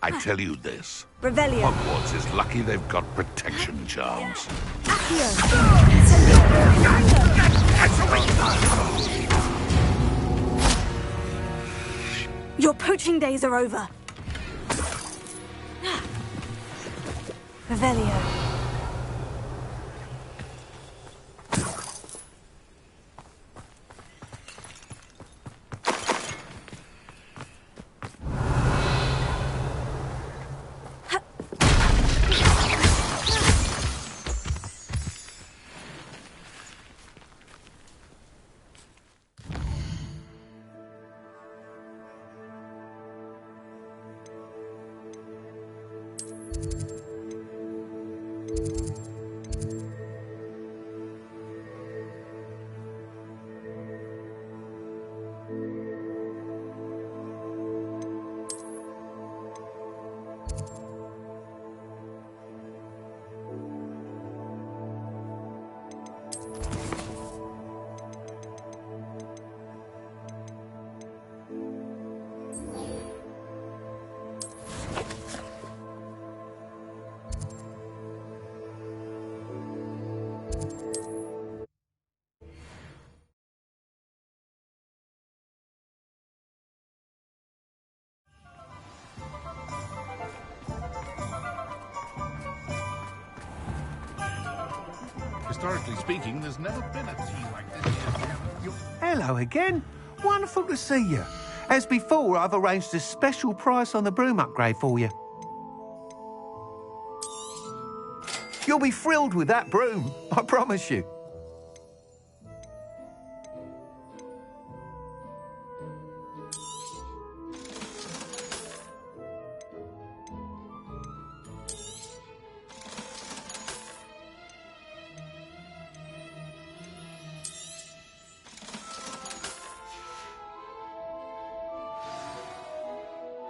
I tell you this. Revelio. Hogwarts is lucky they've got protection charms. Your poaching days are over. Revelio. Historically speaking, there's never been a tea like this here. Hello again. Wonderful to see you. As before, I've arranged a special price on the broom upgrade for you. You'll be thrilled with that broom, I promise you.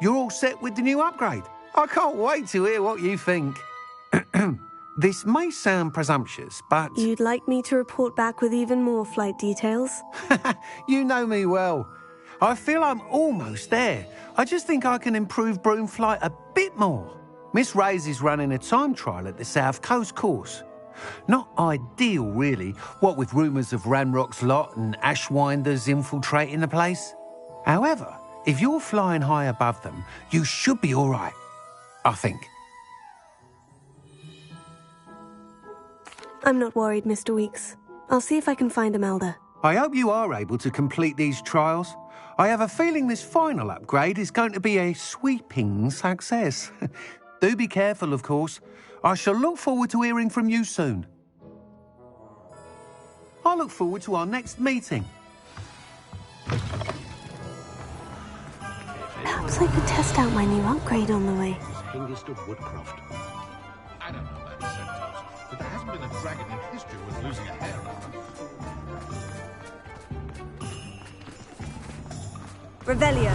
You're all set with the new upgrade. I can't wait to hear what you think. This may sound presumptuous, but... You'd like me to report back with even more flight details? You know me well. I feel I'm almost there. I just think I can improve broom flight a bit more. Miss Ray's is running a time trial at the South Coast course. Not ideal, really, what with rumours of Ranrock's lot and Ashwinders infiltrating the place. However, if you're flying high above them, you should be all right, I think. I'm not worried, Mr. Weeks. I'll see if I can find Imelda. I hope you are able to complete these trials. I have a feeling this final upgrade is going to be a sweeping success. Do be careful, of course. I shall look forward to hearing from you soon. I look forward to our next meeting. Perhaps I could test out my new upgrade on the way. I don't know about Centaurs, but there hasn't been a dragon in history worth losing a hair over. Revelio.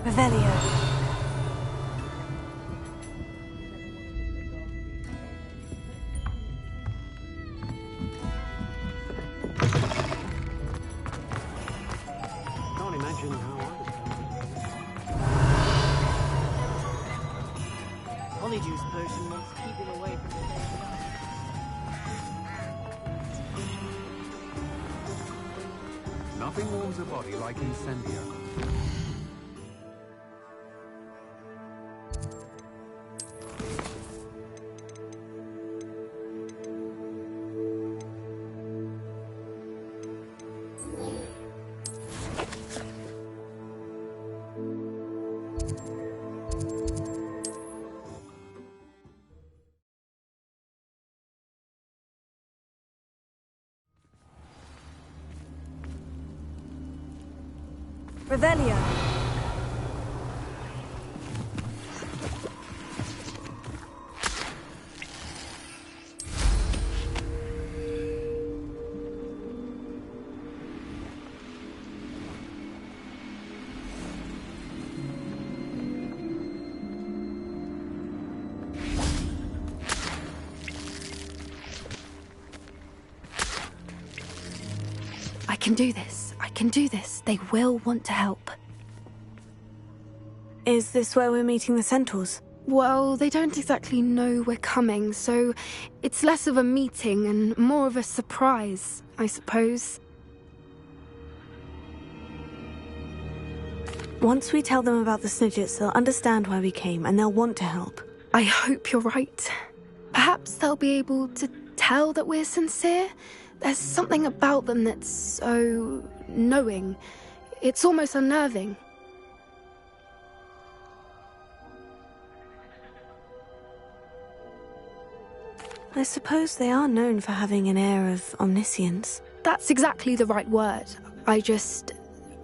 Revelio. Can't imagine how I was going. Honeydew potion wants to keep him away from the Nothing warms a body like incendio. Revelio. I can do this. I can do this. They will want to help. Is this where we're meeting the centaurs? Well, they don't exactly know we're coming, so it's less of a meeting and more of a surprise, I suppose. Once we tell them about the Snidgets, they'll understand why we came and they'll want to help. I hope you're right. Perhaps they'll be able to tell that we're sincere. There's something about them that's so knowing. It's almost unnerving. I suppose they are known for having an air of omniscience. That's exactly the right word.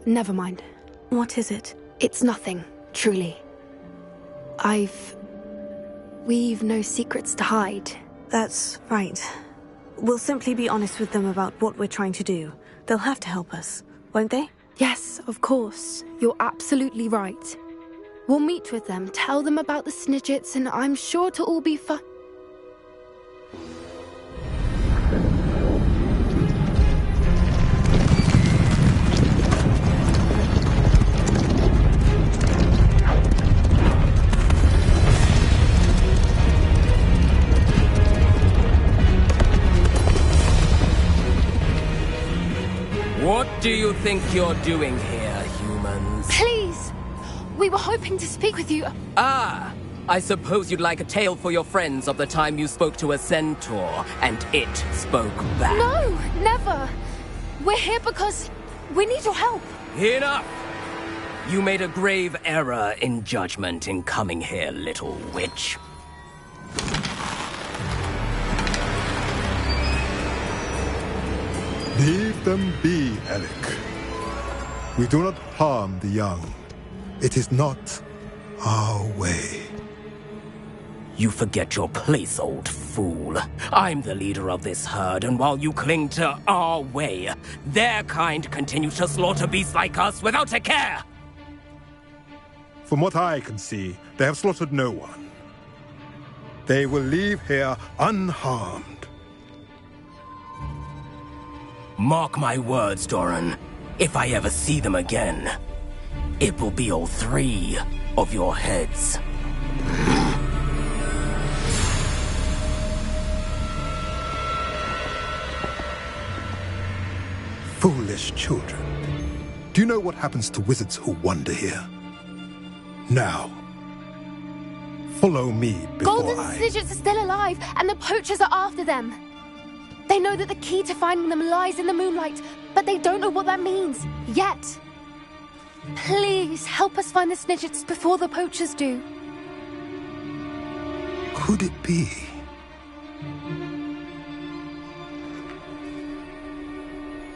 Never mind. What is it? It's nothing, truly. We've no secrets to hide. That's right. We'll simply be honest with them about what we're trying to do. They'll have to help us, won't they? Yes, of course. You're absolutely right. We'll meet with them, tell them about the Snidgets, and I'm sure to all be What do you think you're doing here, humans? Please! We were hoping to speak with you. Ah! I suppose you'd like a tale for your friends of the time you spoke to a centaur, and it spoke back. No, never! We're here because we need your help. Enough! You made a grave error in judgment in coming here, little witch. Leave them be, Alec. We do not harm the young. It is not our way. You forget your place, old fool. I'm the leader of this herd, and while you cling to our way, their kind continue to slaughter beasts like us without a care! From what I can see, they have slaughtered no one. They will leave here unharmed. Mark my words, Doran. If I ever see them again, it will be all 3 of your heads. Foolish children. Do you know what happens to wizards who wander here? Now, follow me before Golden Snidgets are still alive, and the poachers are after them. They know that the key to finding them lies in the moonlight, but they don't know what that means, yet. Please, help us find the Snidgets before the poachers do. Could it be?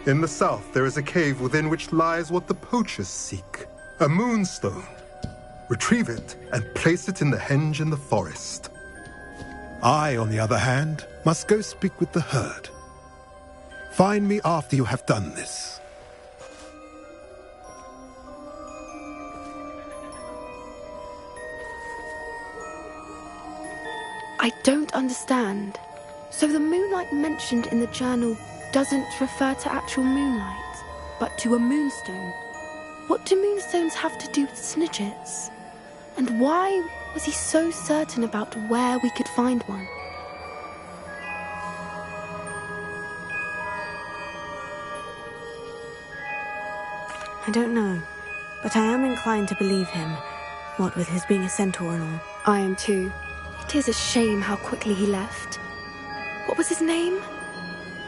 In the south, there is a cave within which lies what the poachers seek. A moonstone. Retrieve it and place it in the henge in the forest. I, on the other hand, must go speak with the herd. Find me after you have done this. I don't understand. So the moonlight mentioned in the journal doesn't refer to actual moonlight, but to a moonstone. What do moonstones have to do with Snidgets? And why was he so certain about where we could find one? I don't know, but I am inclined to believe him, what with his being a centaur and all. I am too. It is a shame how quickly he left. What was his name?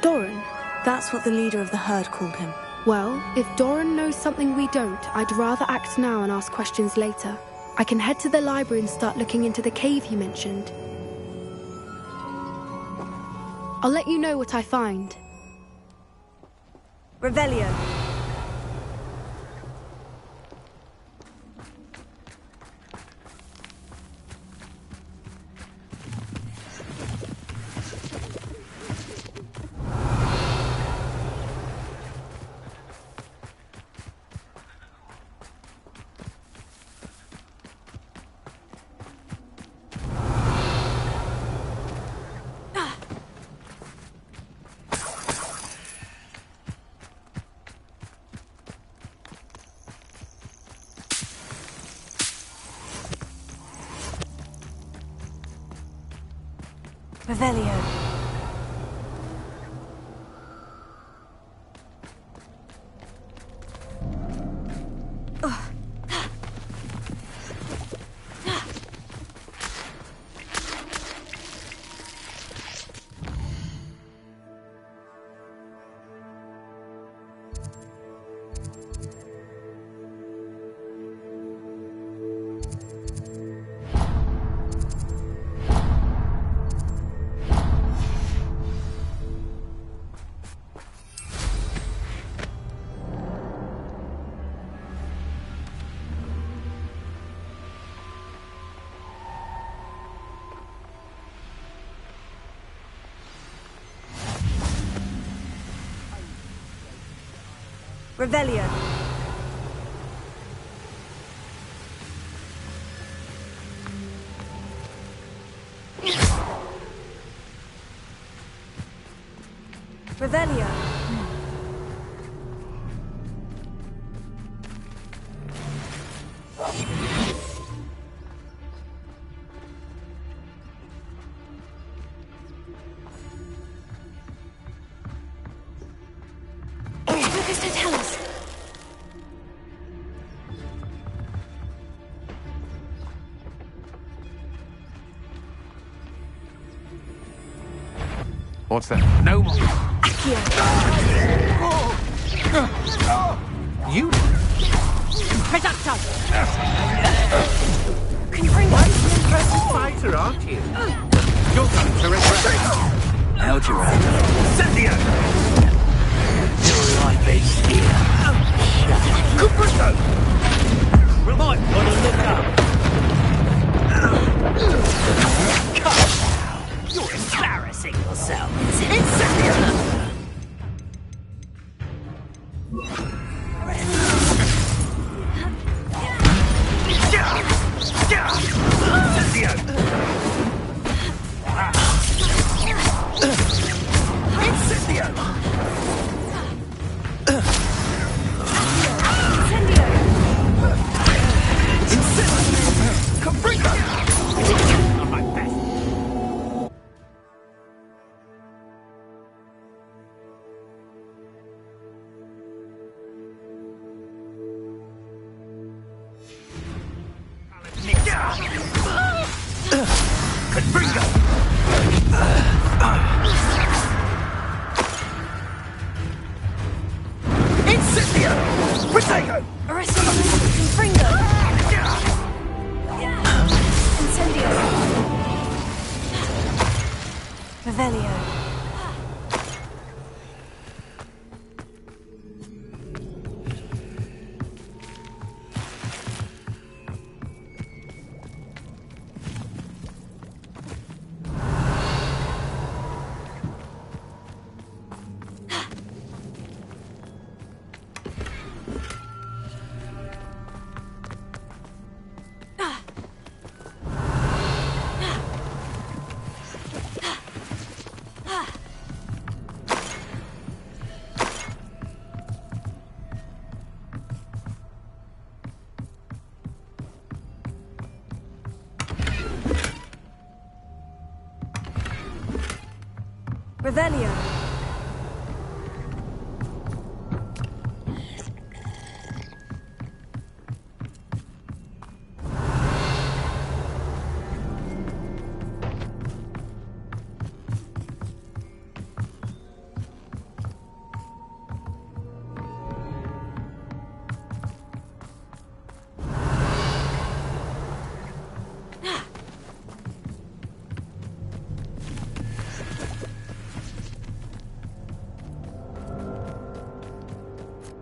Doran. That's what the leader of the herd called him. Well, if Doran knows something we don't, I'd rather act now and ask questions later. I can head to the library and start looking into the cave you mentioned. I'll let you know what I find. Revelio. Revelio. Revelio. Revelio. Lucas, don't tell us. What's that? No more. You? Reducto. Confringo. Impressive fighter, aren't you? You're going to regret. Algernon. Cynthia! Your life is here. Confringo! We might want to look up. Come now. You're embarrassing yourself. Cynthia! Revelio.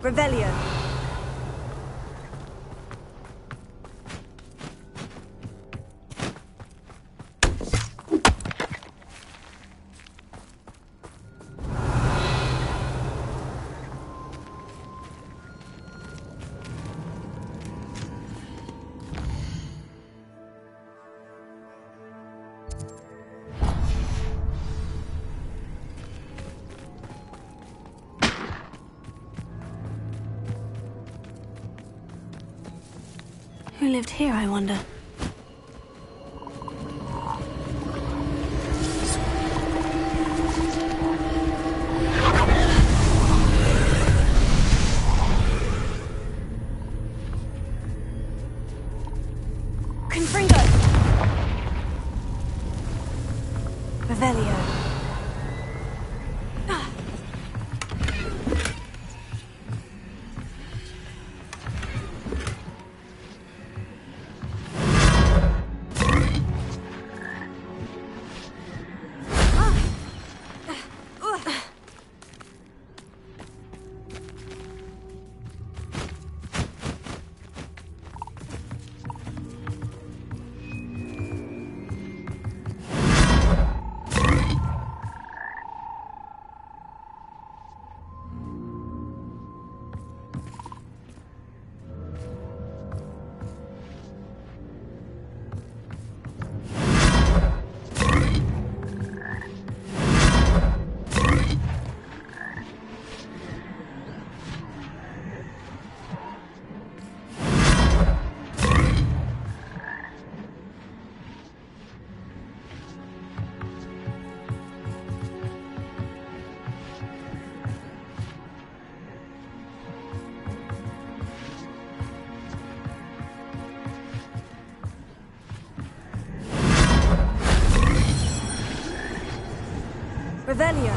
Revelio. Who lived here, I wonder? Fringo! Revelio. Revelio.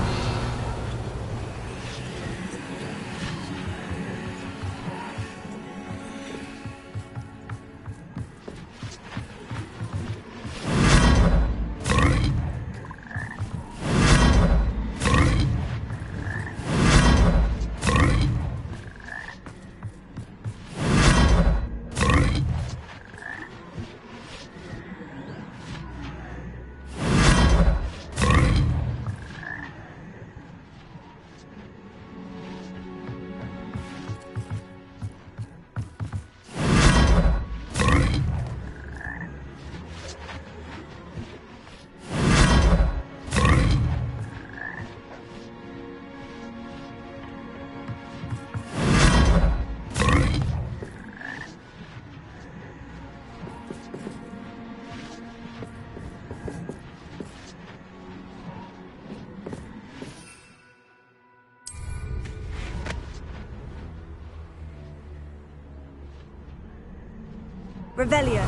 Revelio.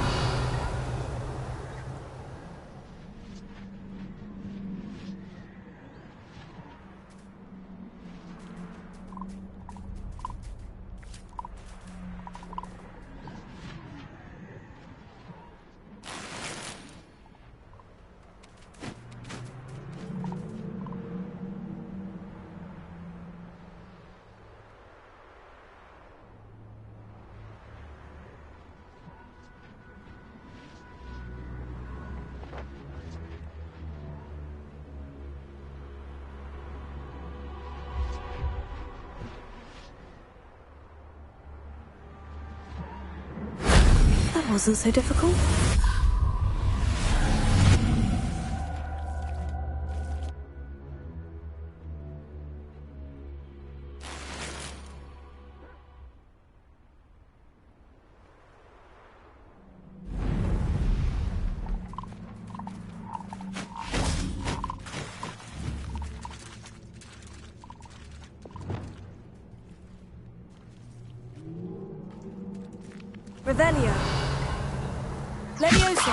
That wasn't so difficult. Revelio. Levioso.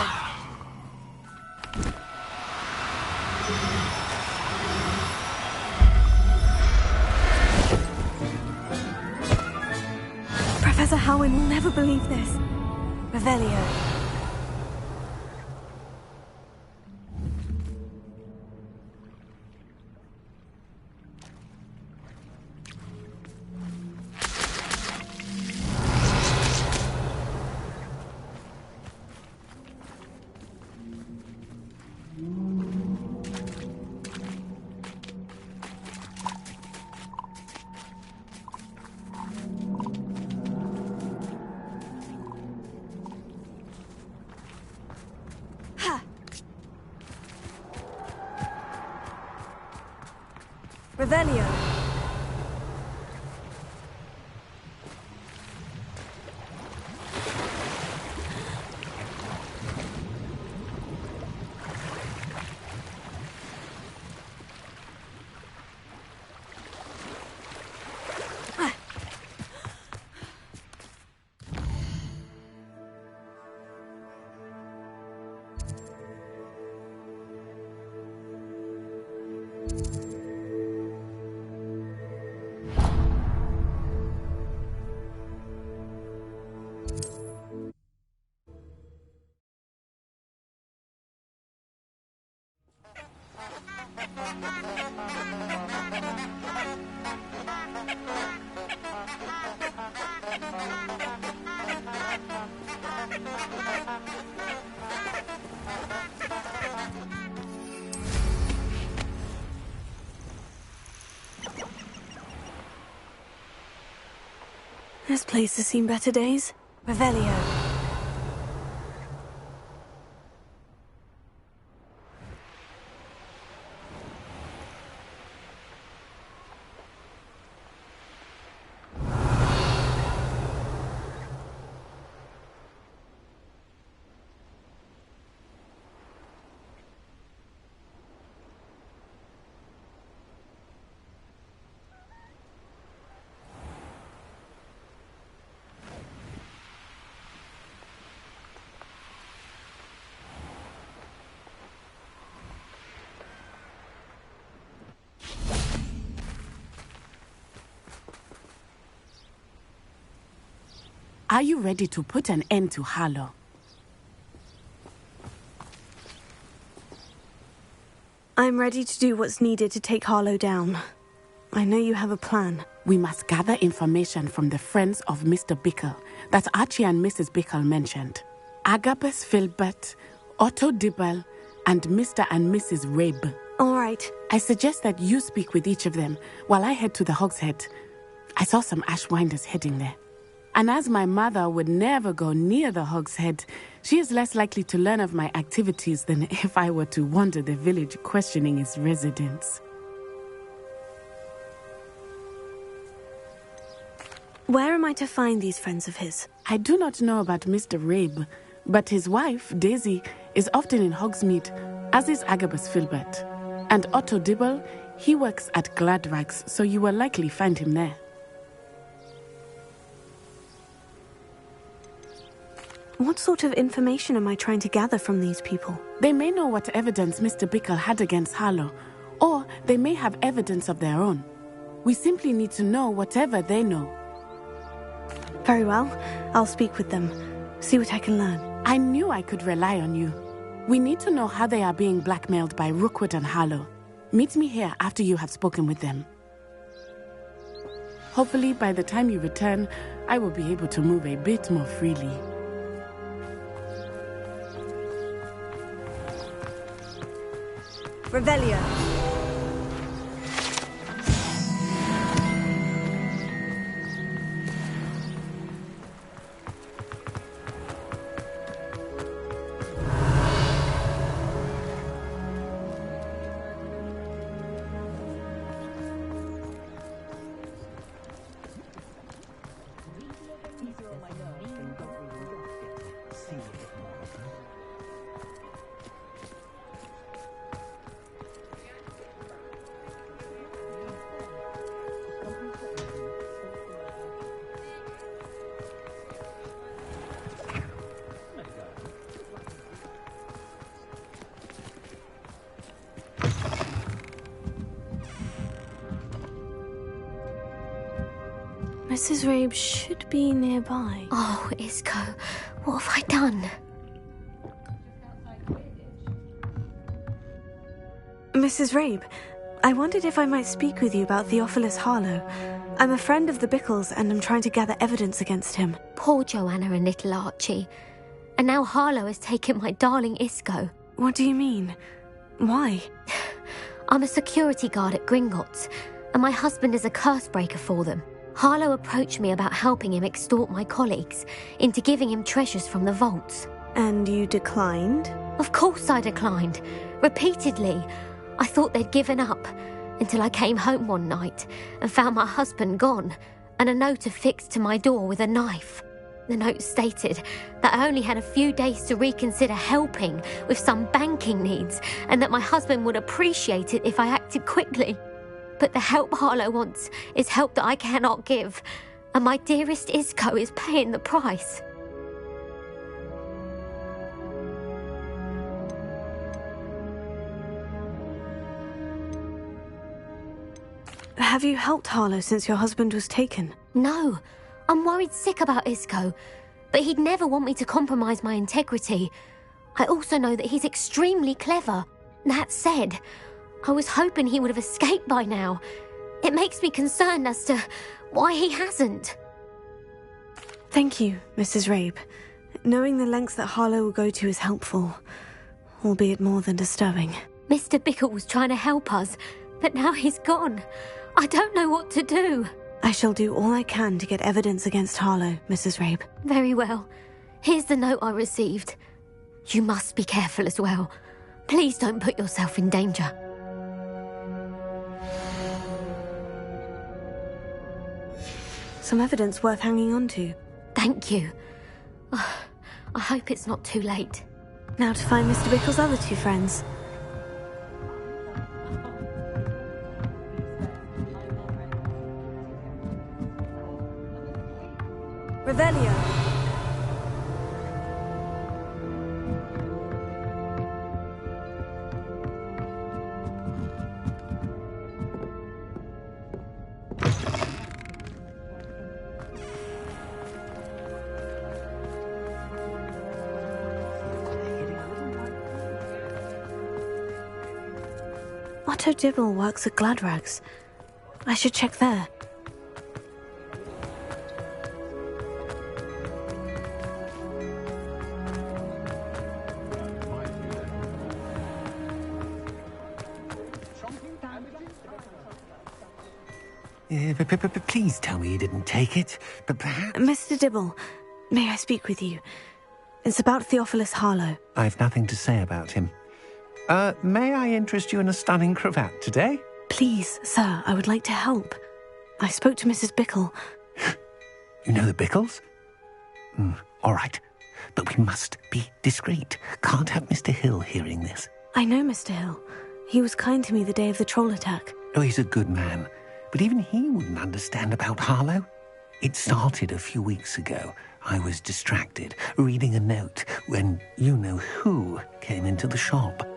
Professor Howin will never believe this. Revelio. Revelio. This place has seen better days. Revelio. Are you ready to put an end to Harlow? I'm ready to do what's needed to take Harlow down. I know you have a plan. We must gather information from the friends of Mr. Bickle that Archie and Mrs. Bickle mentioned. Agabus Filbert, Otto Dibble, and Mr. and Mrs. Rabe. All right. I suggest that you speak with each of them while I head to the Hogshead. I saw some Ashwinders heading there. And as my mother would never go near the Hogshead, she is less likely to learn of my activities than if I were to wander the village questioning its residents. Where am I to find these friends of his? I do not know about Mr. Rabe, but his wife, Daisy, is often in Hogsmeade, as is Agabus Filbert. And Otto Dibble, he works at Gladrags, so you will likely find him there. What sort of information am I trying to gather from these people? They may know what evidence Mr. Bickle had against Harlow, or they may have evidence of their own. We simply need to know whatever they know. Very well. I'll speak with them. See what I can learn. I knew I could rely on you. We need to know how they are being blackmailed by Rookwood and Harlow. Meet me here after you have spoken with them. Hopefully, by the time you return, I will be able to move a bit more freely. Revelio. Mrs. Rabe should be nearby. Oh, Isco, what have I done? Mrs. Rabe, I wondered if I might speak with you about Theophilus Harlow. I'm a friend of the Bickles and I'm trying to gather evidence against him. Poor Joanna and little Archie. And now Harlow has taken my darling Isco. What do you mean? Why? I'm a security guard at Gringotts, and my husband is a curse breaker for them. Harlow approached me about helping him extort my colleagues into giving him treasures from the vaults. And you declined? Of course I declined. Repeatedly. I thought they'd given up, until I came home one night and found my husband gone, and a note affixed to my door with a knife. The note stated that I only had a few days to reconsider helping with some banking needs, and that my husband would appreciate it if I acted quickly. But the help Harlow wants is help that I cannot give, and my dearest Isco is paying the price. Have you helped Harlow since your husband was taken? No, I'm worried sick about Isco, but he'd never want me to compromise my integrity. I also know that he's extremely clever. That said, I was hoping he would have escaped by now. It makes me concerned as to why he hasn't. Thank you, Mrs. Rabe. Knowing the lengths that Harlow will go to is helpful, albeit more than disturbing. Mr. Bickle was trying to help us, but now he's gone. I don't know what to do. I shall do all I can to get evidence against Harlow, Mrs. Rabe. Very well. Here's the note I received. You must be careful as well. Please don't put yourself in danger. Some evidence worth hanging on to. Thank you. I hope it's not too late. Now to find Mr. Bickle's other two friends. Revelio. Otto Dibble works at Gladrags. I should check there. Please tell me you didn't take it, but perhaps... Mr. Dibble, may I speak with you? It's about Theophilus Harlow. I've nothing to say about him. May I interest you in a stunning cravat today? Please, sir, I would like to help. I spoke to Mrs. Bickle. You know the Bickles? All right, but we must be discreet. Can't have Mr. Hill hearing this. I know Mr. Hill. He was kind to me the day of the troll attack. Oh, he's a good man. But even he wouldn't understand about Harlow. It started a few weeks ago. I was distracted, reading a note, when you-know-who came into the shop.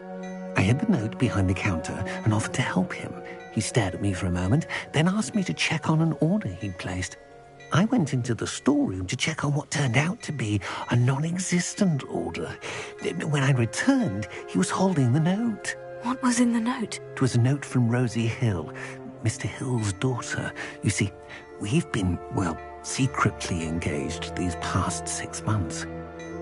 I hid the note behind the counter and offered to help him. He stared at me for a moment, then asked me to check on an order he'd placed. I went into the storeroom to check on what turned out to be a non-existent order. When I returned, he was holding the note. What was in the note? It was a note from Rosie Hill, Mr. Hill's daughter. You see, we've been, secretly engaged these past 6 months.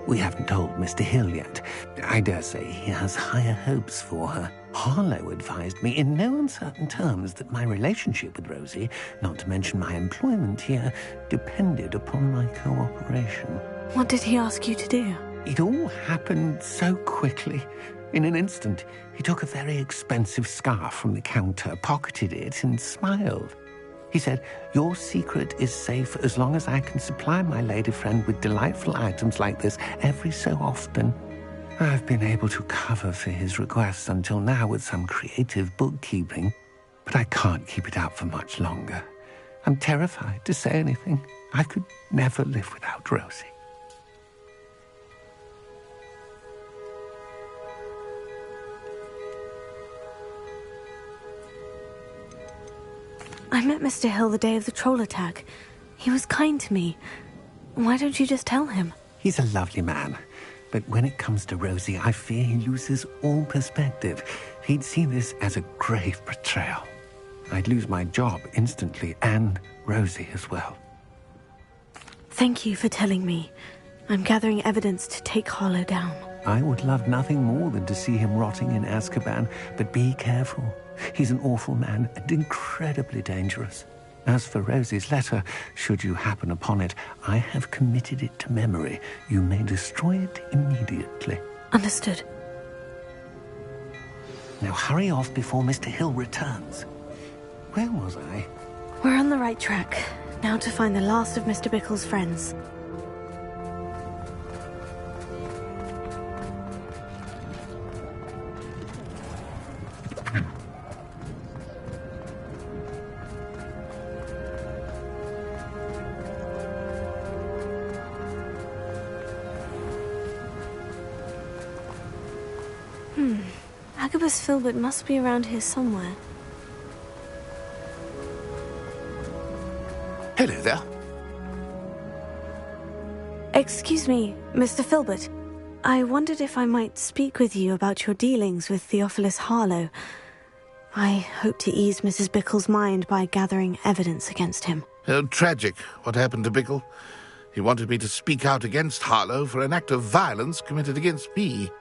We haven't told Mr. Hill yet. I dare say he has higher hopes for her. Harlow advised me in no uncertain terms that my relationship with Rosie, not to mention my employment here, depended upon my cooperation. What did he ask you to do? It all happened so quickly. In an instant, he took a very expensive scarf from the counter, pocketed it, and smiled. He said, "Your secret is safe as long as I can supply my lady friend with delightful items like this every so often." I've been able to cover for his requests until now with some creative bookkeeping, but I can't keep it up for much longer. I'm terrified to say anything. I could never live without Rosie. I met Mr. Hill the day of the troll attack. He was kind to me. Why don't you just tell him? He's a lovely man. But when it comes to Rosie, I fear he loses all perspective. He'd see this as a grave betrayal. I'd lose my job instantly, and Rosie as well. Thank you for telling me. I'm gathering evidence to take Harlow down. I would love nothing more than to see him rotting in Azkaban, but be careful. He's an awful man and incredibly dangerous. As for Rosie's letter, should you happen upon it, I have committed it to memory. You may destroy it immediately. Understood. Now hurry off before Mr. Hill returns. Where was I? We're on the right track. Now to find the last of Mr. Bickle's friends. Agabus Filbert must be around here somewhere. Hello there. Excuse me, Mr. Filbert. I wondered if I might speak with you about your dealings with Theophilus Harlow. I hope to ease Mrs. Bickle's mind by gathering evidence against him. Oh, tragic what happened to Bickle. He wanted me to speak out against Harlow for an act of violence committed against me.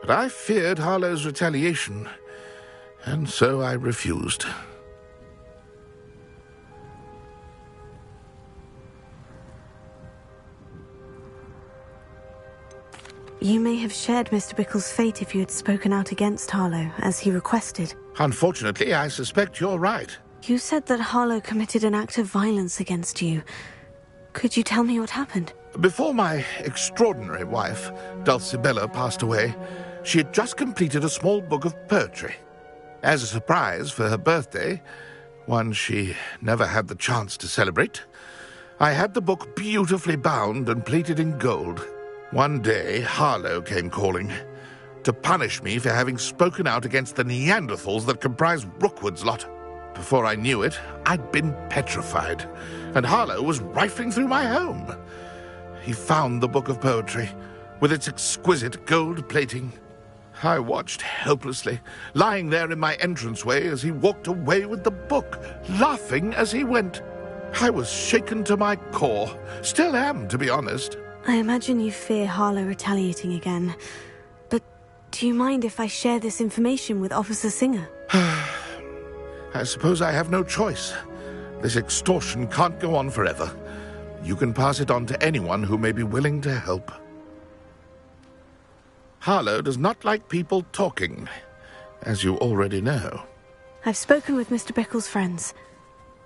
But I feared Harlow's retaliation, and so I refused. You may have shared Mr. Bickle's fate if you had spoken out against Harlow, as he requested. Unfortunately, I suspect you're right. You said that Harlow committed an act of violence against you. Could you tell me what happened? Before my extraordinary wife, Dulcibella, passed away, she had just completed a small book of poetry. As a surprise for her birthday, one she never had the chance to celebrate, I had the book beautifully bound and plated in gold. One day, Harlow came calling to punish me for having spoken out against the Neanderthals that comprise Rookwood's lot. Before I knew it, I'd been petrified, and Harlow was rifling through my home. He found the book of poetry, with its exquisite gold plating. I watched helplessly, lying there in my entranceway as he walked away with the book, laughing as he went. I was shaken to my core, still am, to be honest. I imagine you fear Harlow retaliating again. But do you mind if I share this information with Officer Singer? I suppose I have no choice. This extortion can't go on forever. You can pass it on to anyone who may be willing to help. Harlow does not like people talking, as you already know. I've spoken with Mr. Bickle's friends.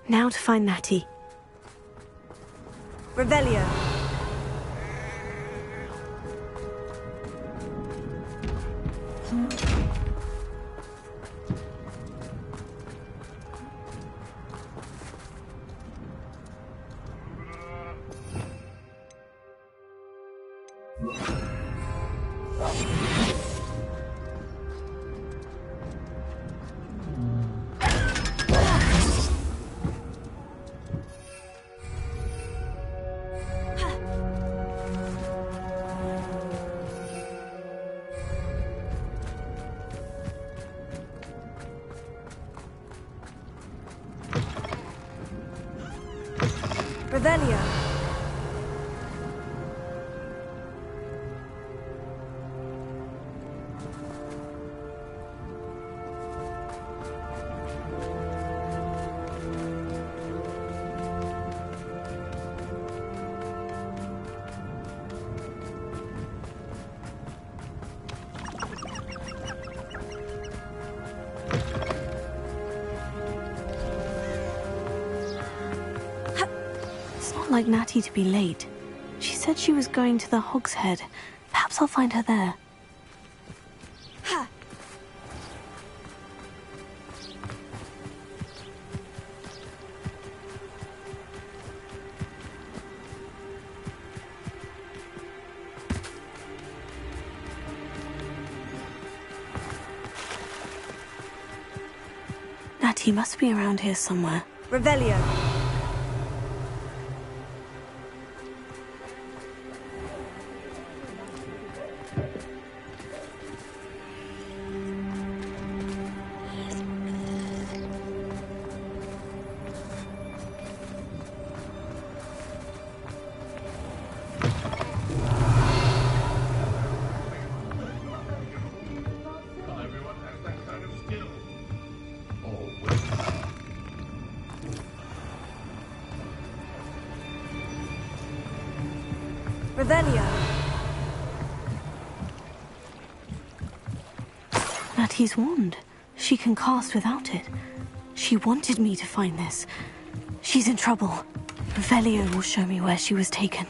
Now to find Natty. Revelio. Revelio. Like Natty to be late. She said she was going to the Hog's Head. Perhaps I'll find her there. Natty must be around here somewhere. Revelio. Revelio. Natty's wand. She can cast without it. She wanted me to find this. She's in trouble. Revelio will show me where she was taken.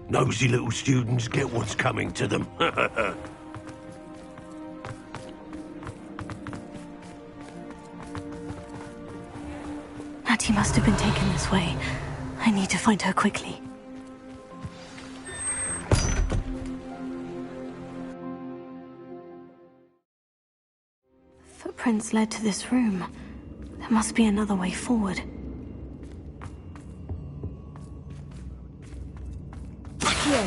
Nosy little students get what's coming to them. Natty must have been taken this way. I need to find her quickly. Footprints led to this room. There must be another way forward. Here.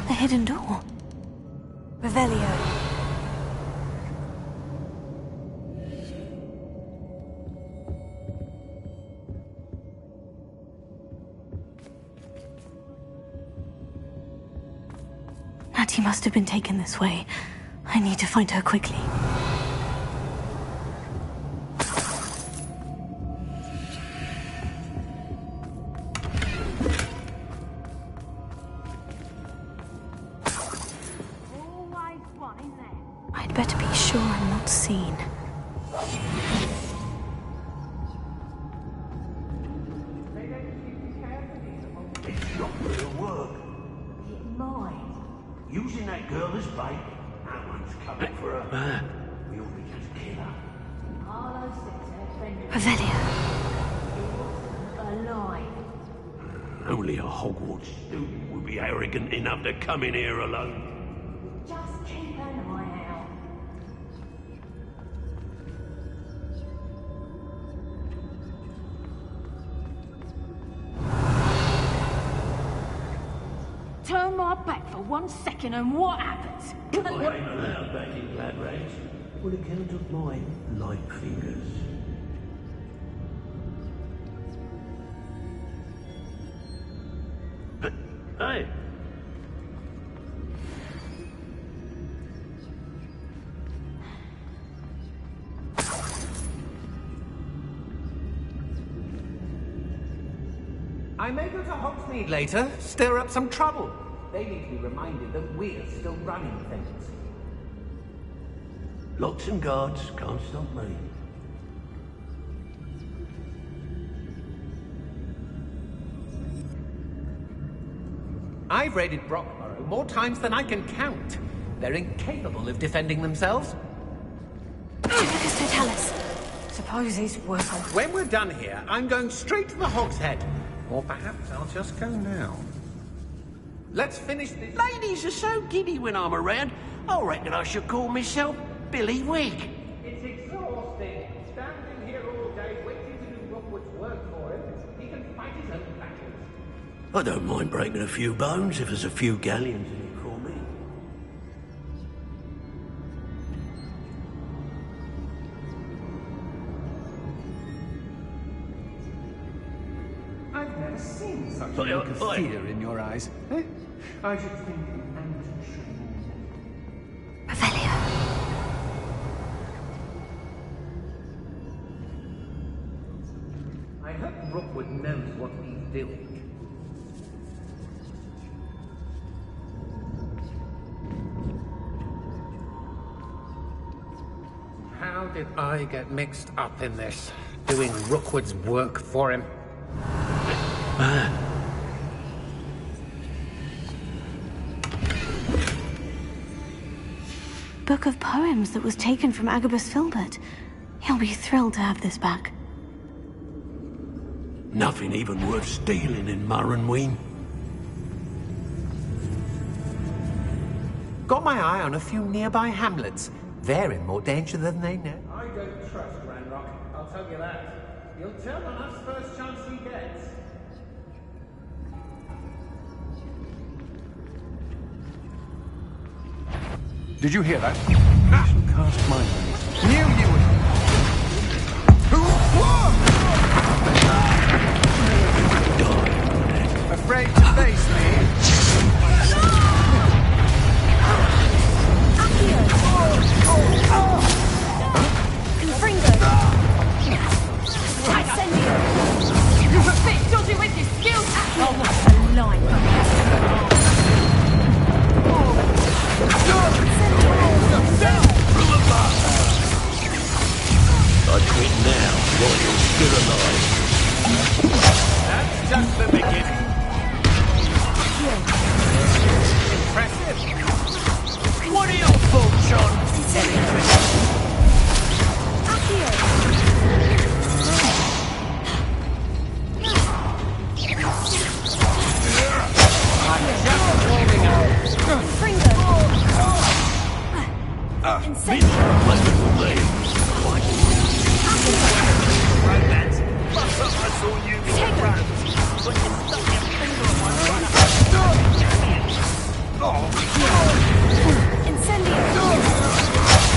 The hidden door. Revelio. Natty must have been taken this way. I need to find her quickly. I'd better be sure I'm not seen. It's not real work. It might. Using that girl as bait. No one's coming for her. We ought to just kill her. Revelio. Only a Hogwarts student would be arrogant enough to come in here alone. Just keep an eye out. Turn my back for 1 second and what happens? I ain't allowed back in glad rags. On account of my light fingers. Hey! I may go to Hogsmeade later, stir up some trouble. They need to be reminded that we're still running things. Locks and guards can't stop me. I've raided Brockborough more times than I can count. They're incapable of defending themselves. What does they tell us? Suppose he's worth it. When we're done here, I'm going straight to the Hogshead. Or perhaps I'll just go now. Let's finish this. Ladies are so giddy when I'm around. I reckon I should call myself Billy Wig. It's exhausting. Standing here all day waiting to do Rockwood's work for him. He can fight his own battles. I don't mind breaking a few bones if there's a few galleons in it for me. I've never seen such a look of fear in your eyes. Eh? I should think you Revelio. I hope Rookwood knows what he's doing. How did I get mixed up in this? Doing Rookwood's work for him? Book of poems that was taken from Agabus Filbert. He'll be thrilled to have this back. Nothing even worth stealing in Murrenween. Got my eye on a few nearby hamlets. They're in more danger than they know. I don't trust Ranrock, I'll tell you that. He'll turn on us first chance he gets. Did you hear that? I shall cast my mind. Knew you would. Afraid to face me? You were a bit dodgy with your skills. Oh, what's a line? I quit now while you're still alive.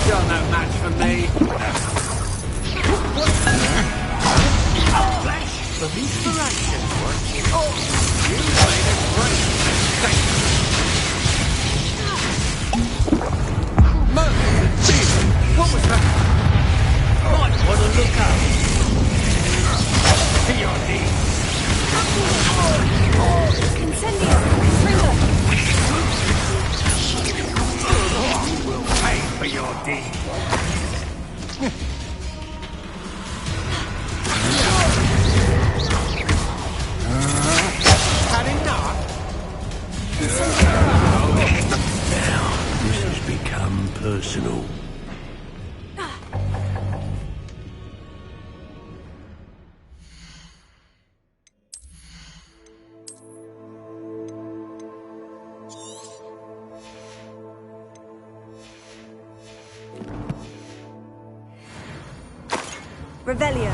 You're no match for me. Flash of inspiration. You made a great mistake. What was that? Might want to look up. To your knees. You will pay for your deeds. Had enough? Now, this has become personal. Revelio.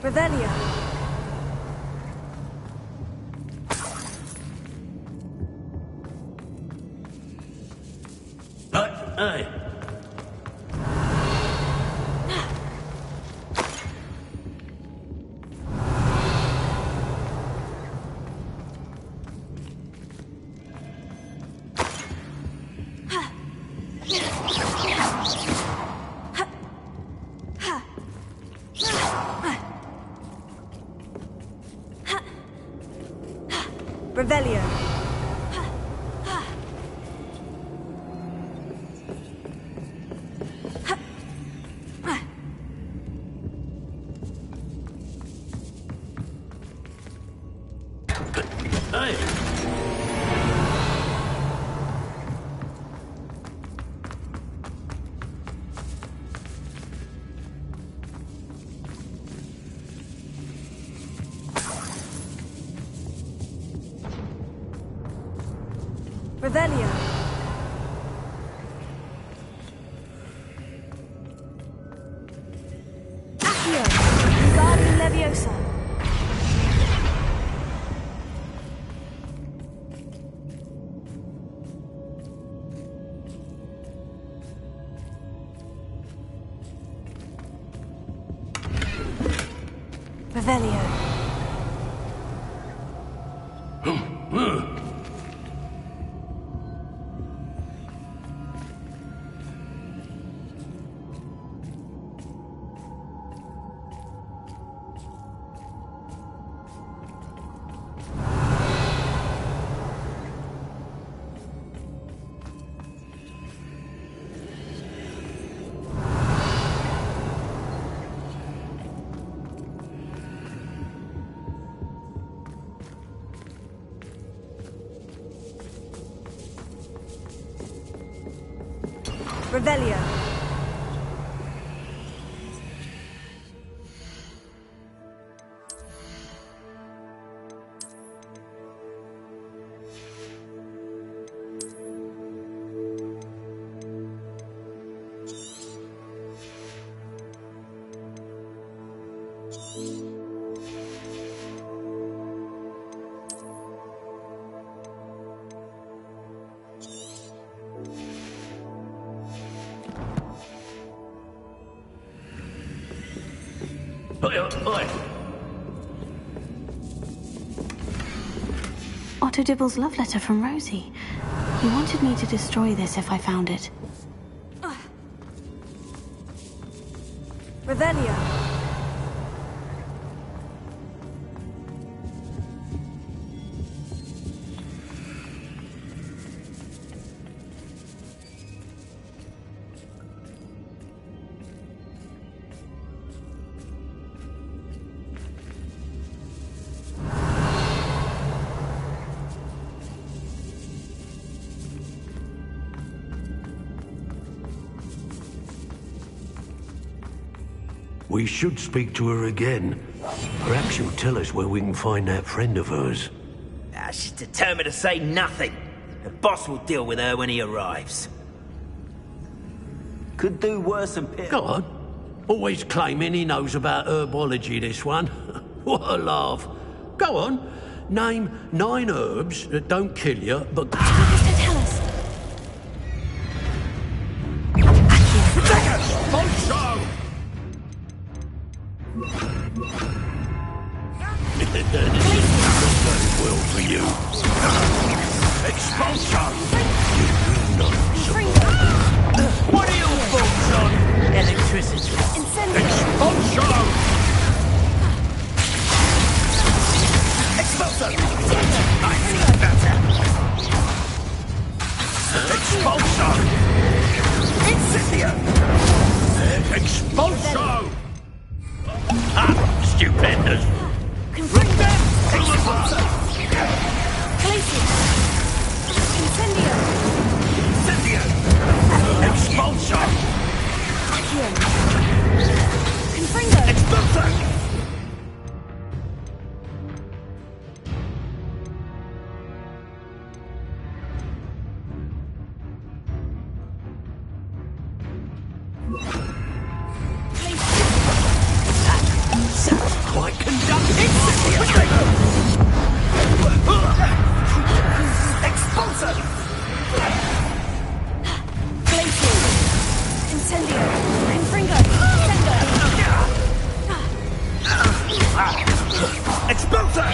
Revelio. Hey. Revelio. Hey. Revelio. Accio. Wingardium Leviosa. Revelio. Revelio. Oi. Otto Dibble's love letter from Rosie. He wanted me to destroy this if I found it. Revelio. We should speak to her again. Perhaps she'll tell us where we can find that friend of hers. She's determined to say nothing. The boss will deal with her when he arrives. Could do worse than Pip. Go on. Always claiming he knows about herbology, this one. What a laugh. Go on. Name 9 herbs that don't kill you, but... Tell us. Well for you. Expulsion! What are your thoughts on electricity? Expulsion! Expulsion! I see better. Expulsion! Incendio! Expulsion! Ah, stupendous! Confirm them! Expulsion! Glacier! Incendio! Incendio! Expulsion! Accio! Confringo! Expulsion! Sounds quite conductive. Expulsion! Glacier! Incendio! Confringo! Sendo! Expulsion!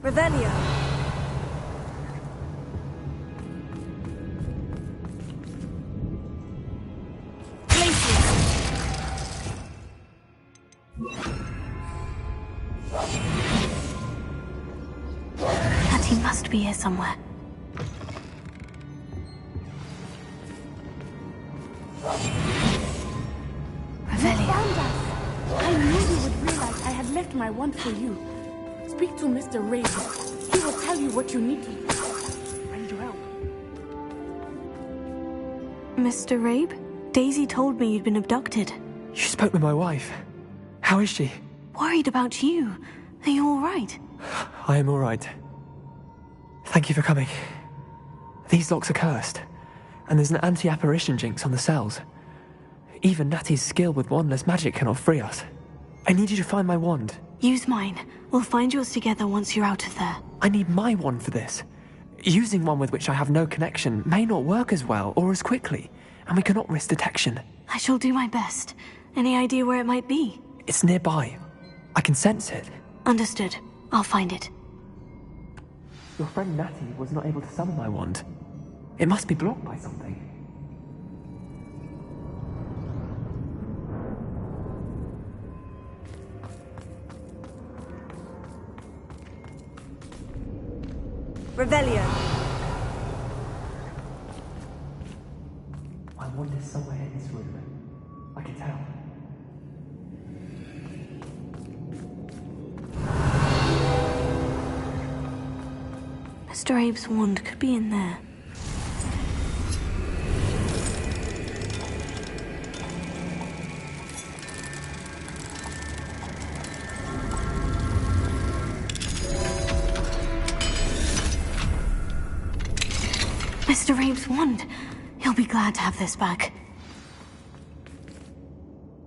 Revelio! He must be here somewhere. Revelio. I knew you would realize I had left my wand for you. Speak to Mr. Ray. He will tell you what you need to do. I need your help. Mr. Rabe? Daisy told me you'd been abducted. You spoke with my wife. How is she? Worried about you. Are you all right? I am all right. Thank you for coming. These locks are cursed, and there's an anti-apparition jinx on the cells. Even Natty's skill with wandless magic cannot free us. I need you to find my wand. Use mine. We'll find yours together once you're out of there. I need my wand for this. Using one with which I have no connection may not work as well or as quickly, and we cannot risk detection. I shall do my best. Any idea where it might be? It's nearby. I can sense it. Understood. I'll find it. Your friend Natty was not able to summon my wand. It must be blocked by something. Revelio! My wand is somewhere in this room. I can tell. Mr. Abe's wand could be in there. Mr. Abe's wand. He'll be glad to have this back.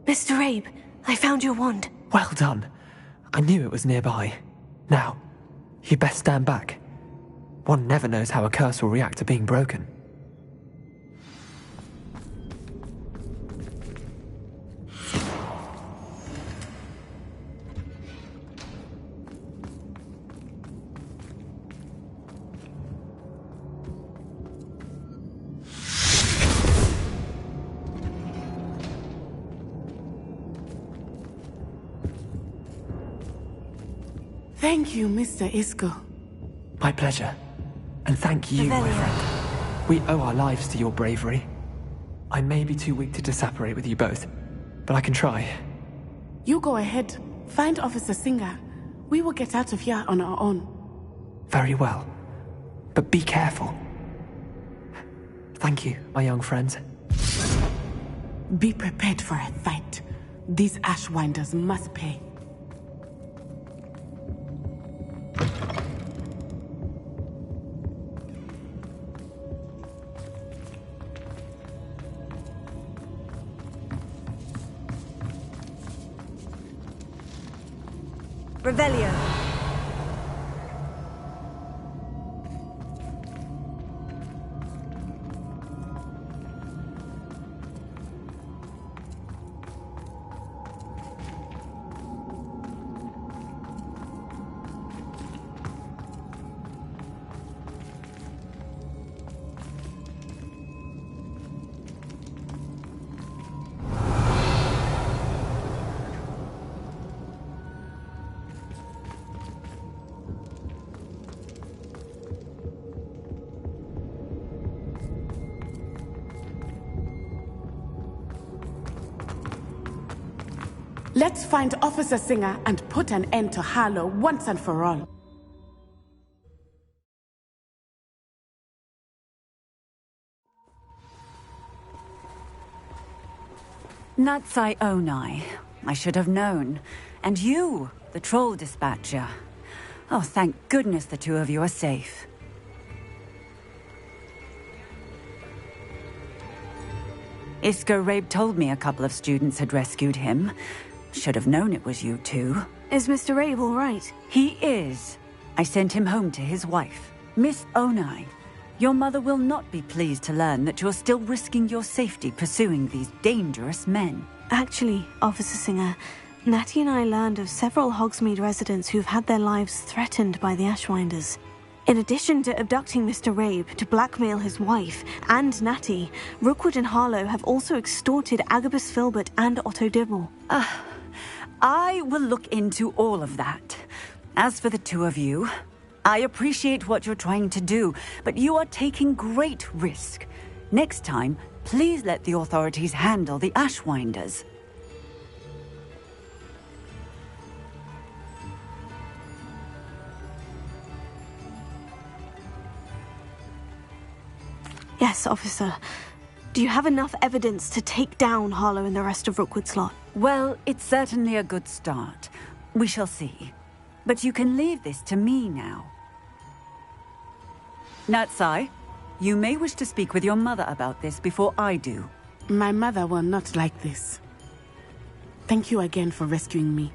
Mr. Abe, I found your wand. Well done. I knew it was nearby. Now, you best stand back. One never knows how a curse will react to being broken. Thank you, Mr. Isco. My pleasure. And thank you, my friend. We owe our lives to your bravery. I may be too weak to disapparate with you both, but I can try. You go ahead. Find Officer Singer. We will get out of here on our own. Very well. But be careful. Thank you, my young friends. Be prepared for a fight. These Ashwinders must pay. Revelio. Let's find Officer Singer and put an end to Harlow once and for all. Natsai Onai. I should have known. And you, the troll dispatcher. Oh, thank goodness the two of you are safe. Isco Rabe told me a couple of students had rescued him. Should have known it was you two. Is Mr. Rabe all right? He is. I sent him home to his wife. Miss Onai, your mother will not be pleased to learn that you're still risking your safety pursuing these dangerous men. Actually, Officer Singer, Natty and I learned of several Hogsmeade residents who've had their lives threatened by the Ashwinders. In addition to abducting Mr. Rabe to blackmail his wife and Natty, Rookwood and Harlow have also extorted Agabus Filbert and Otto Dibble. I will look into all of that. As for the two of you, I appreciate what you're trying to do, but you are taking great risk. Next time, please let the authorities handle the Ashwinders. Yes, officer. Do you have enough evidence to take down Harlow and the rest of Rookwood's lot? Well, it's certainly a good start. We shall see. But you can leave this to me now. Natsai, you may wish to speak with your mother about this before I do. My mother will not like this. Thank you again for rescuing me.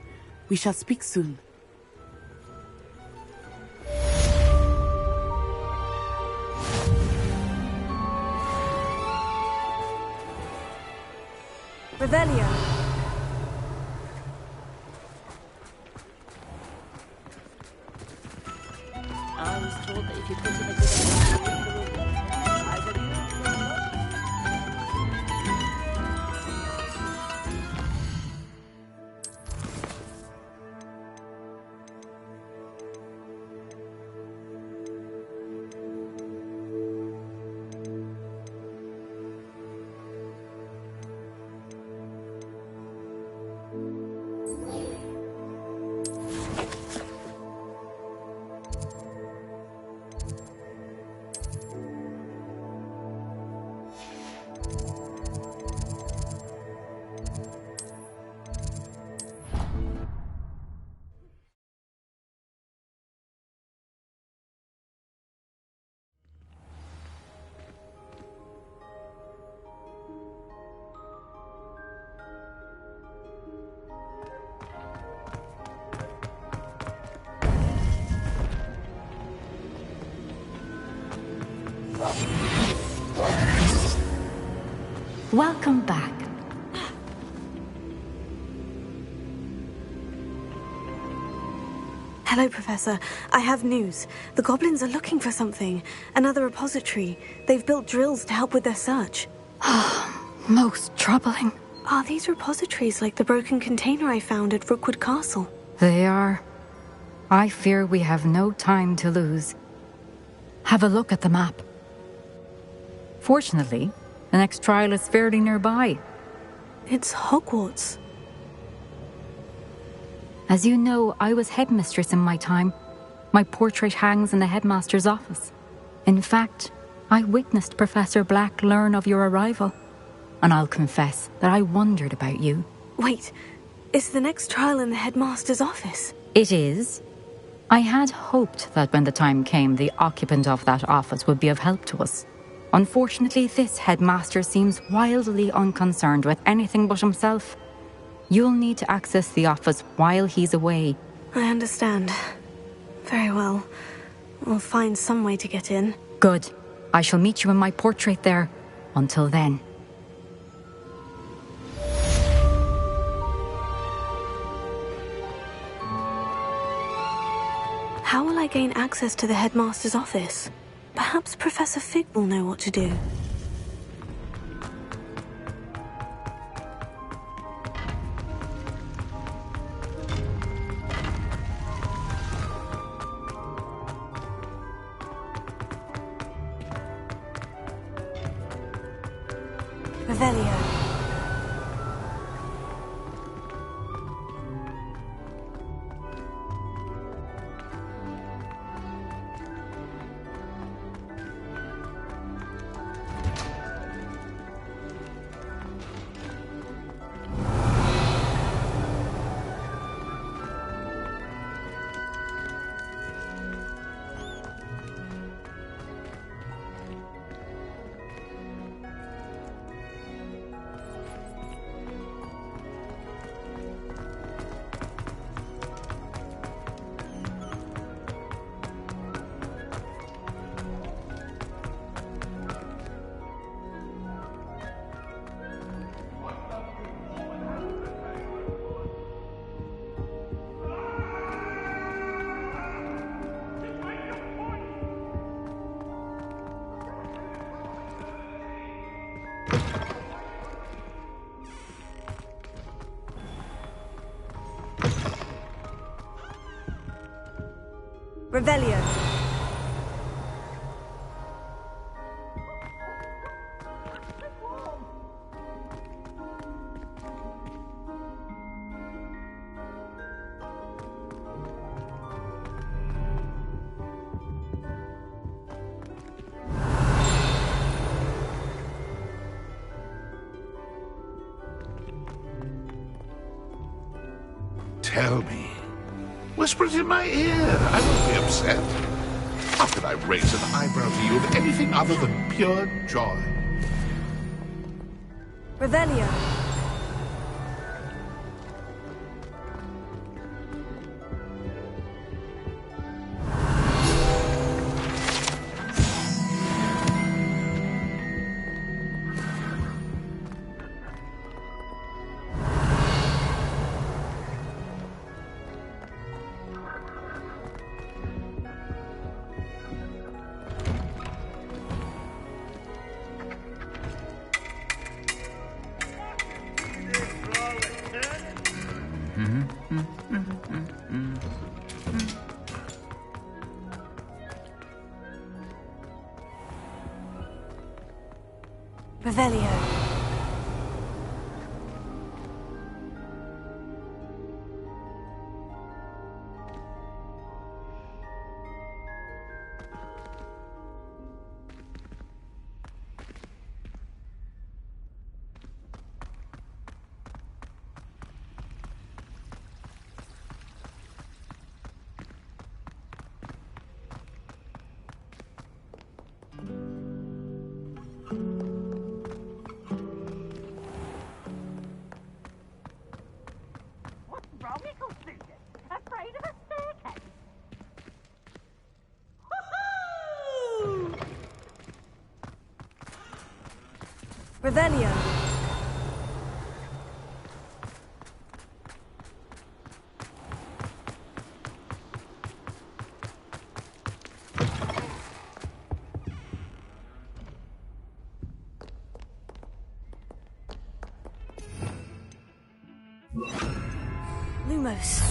We shall speak soon. Revelio. I was told that if you put in a good effort, Welcome back. Hello, Professor. I have news. The goblins are looking for something. Another repository. They've built drills to help with their search. Most troubling. Are these repositories like the broken container I found at Rookwood Castle? They are. I fear we have no time to lose. Have a look at the map. Fortunately, the next trial is fairly nearby. It's Hogwarts. As you know, I was headmistress in my time. My portrait hangs in the headmaster's office. In fact, I witnessed Professor Black learn of your arrival. And I'll confess that I wondered about you. Wait, is the next trial in the headmaster's office? It is. I had hoped that when the time came, the occupant of that office would be of help to us. Unfortunately, this headmaster seems wildly unconcerned with anything but himself. You'll need to access the office while he's away. I understand. Very well. We'll find some way to get in. Good. I shall meet you in my portrait there. Until then. How will I gain access to the headmaster's office? Perhaps Professor Fig will know what to do. Revelio. Revelio. Tell me. Whisper it in my ear. I won't be upset. How could I raise an eyebrow to you of anything other than pure joy? Revelio. Revelio. Revelio. Lumos.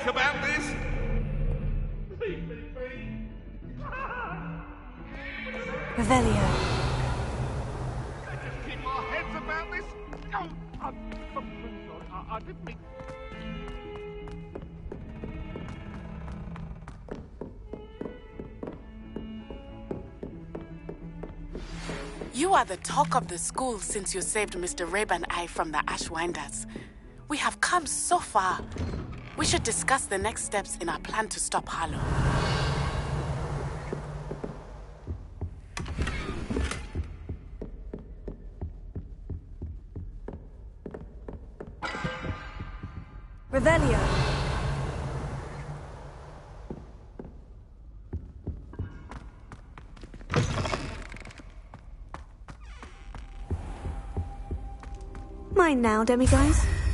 think about this? Revelio. Just keep our heads about this. Oh, I'm really sorry. I didn't mean... You are the talk of the school since you saved Mr. Rabe and I from the Ashwinders. We have come so far. We should discuss the next steps in our plan to stop Harlow. Revelio. Mine now, demiguise.